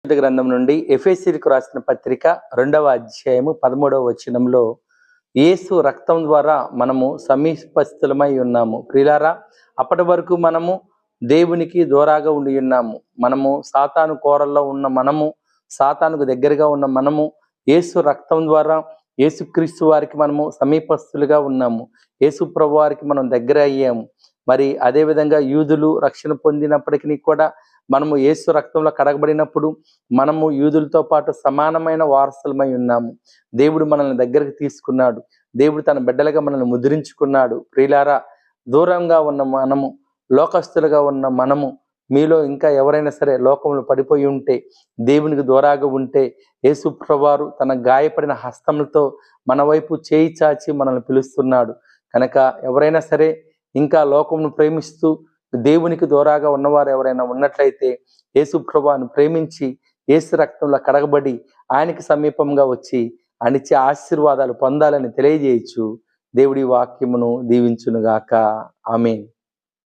గ్రంథం నుండి ఎఫెసీయులకు రాసిన పత్రిక 2వ అధ్యాయము 13వ వచనంలో యేసు రక్తం ద్వారా మనము సమీపస్థులమై ఉన్నాము. ప్రియులారా, అప్పటి వరకు మనము దేవునికి దూరంగా ఉండి ఉన్నాము. మనము సాతాను కోరల్లో ఉన్న మనము, సాతానుకు దగ్గరగా ఉన్న మనము యేసు రక్తం ద్వారా యేసుక్రీస్తు వారికి మనము సమీపస్థులుగా ఉన్నాము. యేసు ప్రభు వారికి మనం దగ్గర అయ్యాము. మరి అదేవిధంగా యూదులు రక్షణ పొందినప్పటికీ కూడా మనము యేసు రక్తంలో కడగబడినప్పుడు మనము యూదులతో పాటు సమానమైన వారసులమై ఉన్నాము. దేవుడు మనల్ని దగ్గరికి తీసుకున్నాడు. దేవుడు తన బిడ్డలుగా మనల్ని ముద్రించుకున్నాడు. ప్రియులారా, దూరంగా ఉన్న మనము, లోకస్తులుగా ఉన్న మనము, మీలో ఇంకా ఎవరైనా సరే లోకంలో పడిపోయి ఉంటే, దేవునికి దూరంగా ఉంటే, యేసు ప్రభువారు తన గాయపడిన హస్తములతో మన వైపు చేయి చాచి మనల్ని పిలుస్తున్నాడు. కనుక ఎవరైనా సరే ఇంకా లోకమును ప్రేమిస్తూ దేవునికి దూరంగా ఉన్నవారు ఎవరైనా ఉన్నట్లయితే యేసు ప్రభువును ప్రేమించి యేసు రక్తంలో కడగబడి ఆయనకి సమీపంగా వచ్చి ఆయనిచ్చే ఆశీర్వాదాలు పొందాలని తెలియజేయచ్చు. దేవుడి వాక్యమును దీవించునుగాక. ఆమేన్.